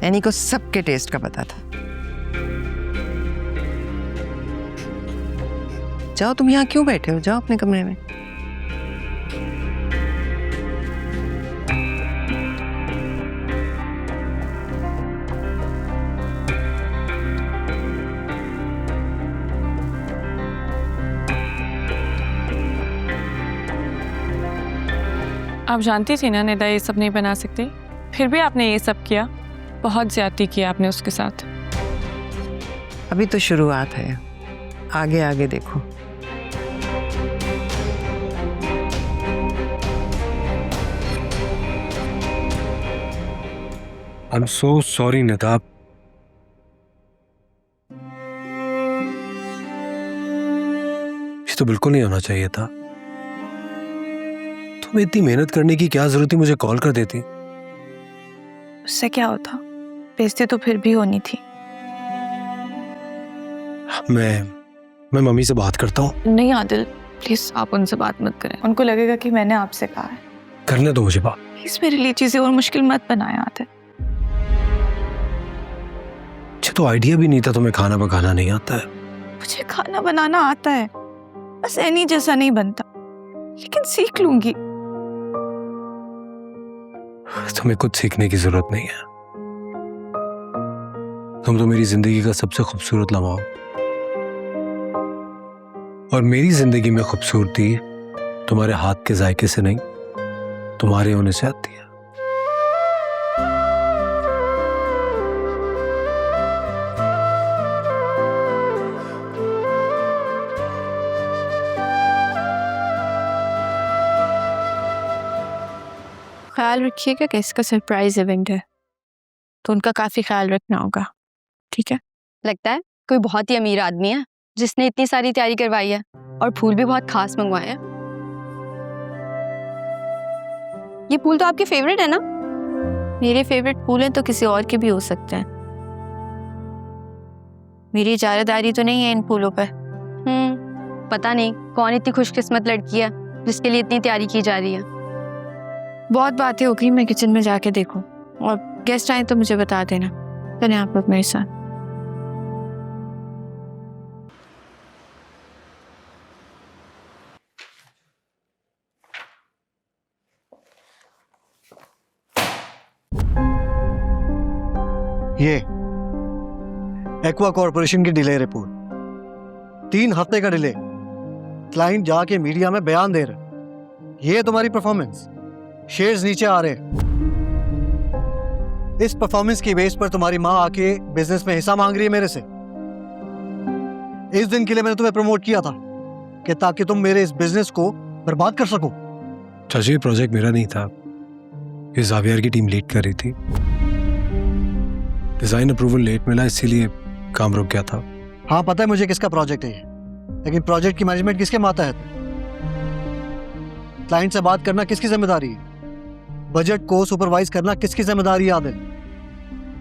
Any को सबके test का पता था। जाओ, तुम यहाँ क्यों बैठे हो? जाओ अपने कमरे में। आप जानती थी ना निदा ये सब नहीं बना सकती, फिर भी आपने ये सब किया। बहुत ज्यादती किया आपने उसके साथ। अभी तो शुरुआत है, आगे आगे देखो। I am so sorry Nida. ये तो बिल्कुल नहीं होना चाहिए था। तुम्हें इतनी मेहनत करने की क्या जरूरत थी? मुझे कॉल कर देती। उससे क्या होता, बेइज्जती तो फिर भी होनी थी। मैं मम्मी से बात करता हूँ। नहीं आदिल, प्लीज आप उनसे बात मत करें। उनको लगेगा कि मैंने आपसे कहा है। करने दो मुझे बात। प्लीज मेरे लिए चीजें और मुश्किल मत बनाए आदिल। मुझे तो आइडिया भी नहीं था तुम्हें खाना पकाना नहीं आता है। मुझे खाना बनाना आता है, बस एनी जैसा नहीं बनता, लेकिन सीख लूंगी। तुम्हें कुछ सीखने की जरूरत नहीं है। तुम तो मेरी जिंदगी का सबसे खूबसूरत लम्हा हो, और मेरी जिंदगी में खूबसूरती तुम्हारे हाथ के जायके से नहीं, तुम्हारे होने से आती है। ख्याल रखिएगा कि इसका सरप्राइज इवेंट है, तो उनका काफी ख्याल रखना होगा, ठीक है? लगता है कोई बहुत ही अमीर आदमी है जिसने इतनी सारी तैयारी करवाई है, और फूल भी बहुत खास मंगवाए हैं। ये फूल तो आपके फेवरेट है ना? मेरे फेवरेट फूल हैं तो किसी और के भी हो सकते हैं। मेरी इजारादारी तो नहीं है इन फूलों पर। पता नहीं कौन इतनी खुशकिस्मत लड़की है जिसके लिए इतनी तैयारी की जा रही है। बहुत बातें हो गई, मैं किचन में जाके देखूं, और गेस्ट आए तो मुझे बता देना। चलें आप लोग मेरे साथ। ये एक्वा कॉर्पोरेशन की डिले रिपोर्ट, 3 हफ्ते का डिले। क्लाइंट जाके मीडिया में बयान दे रहे। ये तुम्हारी परफॉर्मेंस, शेयर्स नीचे आ रहे। इस परफॉर्मेंस की बेस पर तुम्हारी माँ आके बिजनेस में हिस्सा मांग रही है मेरे से। इस दिन के लिए मैंने तुम्हें प्रमोट किया था कि ताकि तुम मेरे इस बिजनेस को बर्बाद कर सको। चाची, ये प्रोजेक्ट मेरा नहीं था, ये जावियर की टीम लीड कर रही थी। डिजाइन अप्रूवल लेट मिला, इसीलिए काम रुक गया था। हाँ पता है मुझे किसका प्रोजेक्ट है ये, लेकिन प्रोजेक्ट की मैनेजमेंट किसके मातहत है? क्लाइंट से बात करना किसकी जिम्मेदारी है? बजट को सुपरवाइज करना किसकी जिम्मेदारी है आदिल?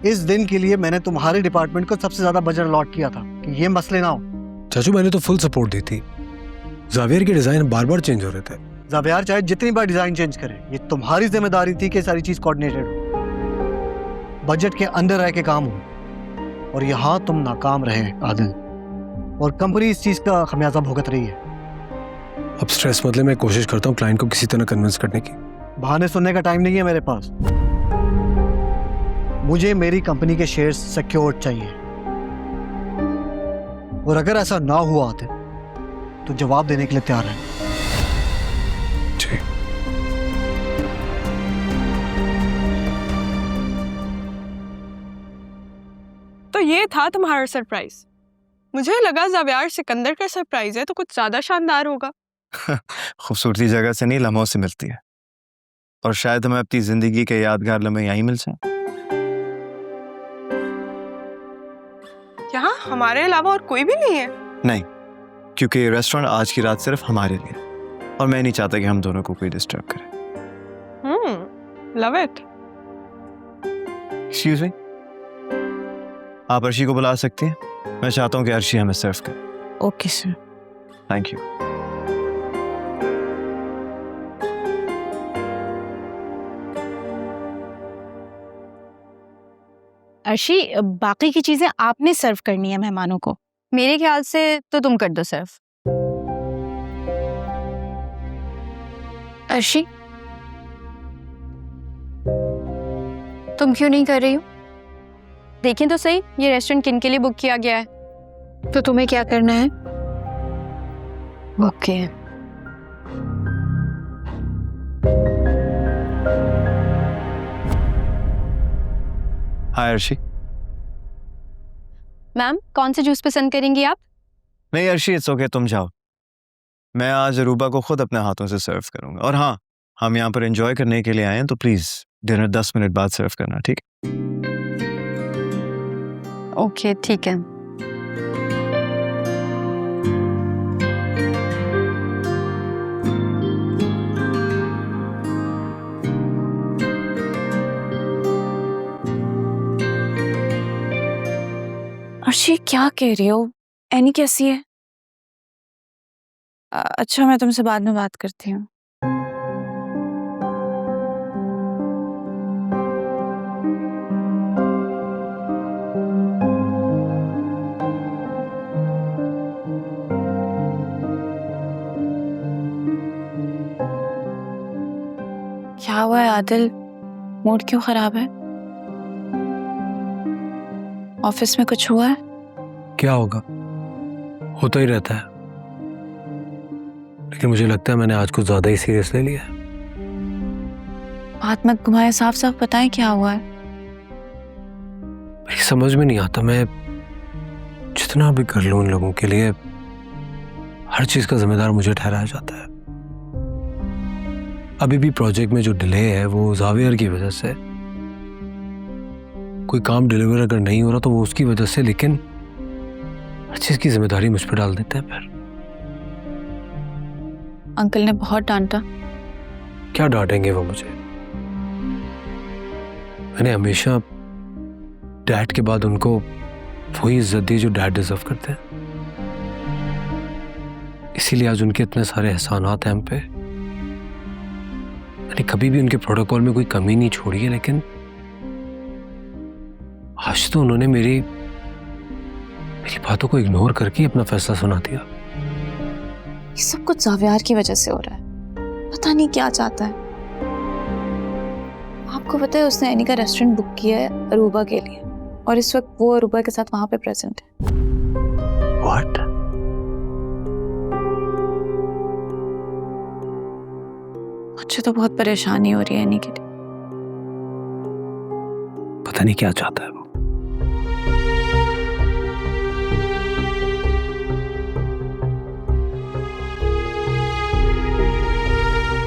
इस दिन के लिए मैंने तुम्हारे डिपार्टमेंट को सबसे ज्यादा बजट अलॉट किया था कि ये मसले ना हो। चाचू, मैंने तो फुल सपोर्ट दी थी। जावियर के डिजाइन बार बार चेंज हो रहे थे। जावियर चाहे जितनी बार डिजाइन चेंज करे, ये तुम्हारी जिम्मेदारी थी कि सारी चीज कोऑर्डिनेटेड हो, बजट के अंदर रह के काम हो, और यहाँ तुम नाकाम रहे आदिल, और कंपनी इस चीज का खमियाजा भुगत रही है। अब स्ट्रेस मतलब मैं कोशिश करता हूँ क्लाइंट को किसी तरह कन्विंस करने की। बहाने सुनने का टाइम नहीं है मेरे पास। मुझे मेरी कंपनी के शेयर्स सिक्योर्ड चाहिए, और अगर ऐसा ना हुआ तो जवाब देने के लिए तैयार है। जी। तो ये था तुम्हारा सरप्राइज। मुझे लगा जावियर सिकंदर का सरप्राइज है तो कुछ ज्यादा शानदार होगा। खूबसूरती जगह से नहीं, लम्हों से मिलती है, और शायद हमें अपनी जिंदगी के यादगार लम्हे यहीं मिल जाएं। यहाँ हमारे अलावा और कोई भी नहीं है? नहीं, क्योंकि ये रेस्टोरेंट आज की रात सिर्फ हमारे लिए, और मैं नहीं चाहता कि हम दोनों को कोई डिस्टर्ब करे। Love it. एक्सक्यूज मी, आप अर्शी को बुला सकती हैं? मैं चाहता हूँ कि अर्शी हमें सर्व करे। Okay sir. Thank you. Arshi, बाकी की चीजें आपने सर्व करनी है मेहमानों को। मेरे ख्याल से तो तुम कर दो सिर्फ। अर्शी, तुम क्यों नहीं कर रही हो? देखें तो सही ये रेस्टोरेंट किन के लिए बुक किया गया है। तो तुम्हें क्या करना है? ओके। हाय अर्शी। मैम, कौन से जूस पसंद करेंगी आप? नहीं अर्शी, इट्स ओके, तुम जाओ। मैं आज अरूबा को खुद अपने हाथों से सर्व करूंगा। और हाँ, हम यहाँ पर एंजॉय करने के लिए आए हैं, तो प्लीज डिनर 10 मिनट बाद सर्व करना, ठीक है? ओके, ठीक है। अर्शी, क्या कह रही हो? एनी कैसी है? अच्छा, मैं तुमसे बाद में बात करती हूँ। क्या हुआ है आदिल? मूड क्यों खराब है? ऑफिस में कुछ हुआ है? क्या होगा, होता ही रहता है, लेकिन मुझे लगता है मैंने आज कुछ ज्यादा ही सीरियस ले लिया है। बात मत घुमाए, साफ साफ बताएं क्या हुआ है। मेरी समझ में नहीं आता, मैं जितना भी कर लूं उन लोगों के लिए, हर चीज का जिम्मेदार मुझे ठहराया जाता है। अभी भी प्रोजेक्ट में जो डिले है वो जावियर की वजह से। कोई काम डिलीवर अगर नहीं हो रहा तो वो उसकी वजह से, लेकिन हर चीज की जिम्मेदारी मुझ पर डाल देते हैं। फिर अंकल ने बहुत डांटा। क्या डांटेंगे वो मुझे? मैंने हमेशा डैड के बाद उनको वही इज्जत दी जो डैड डिजर्व करते हैं, इसीलिए आज उनके इतने सारे एहसानात हैं हम पे। मैंने कभी भी उनके प्रोटोकॉल में कोई कमी नहीं छोड़ी है, लेकिन आज तो उन्होंने मेरी बातों को इग्नोर करके अपना फैसला सुना दिया। ये सब कुछ जावियार की वजह से हो रहा है। पता नहीं क्या चाहता है। आपको पता है उसने एनी का रेस्टोरेंट बुक किया है अरूबा के लिए, और इस वक्त वो अरूबा के साथ वहां पे प्रेजेंट है। What? मुझे तो बहुत परेशानी हो रही है एनी के लिए। पता नहीं क्या चाहता है वो।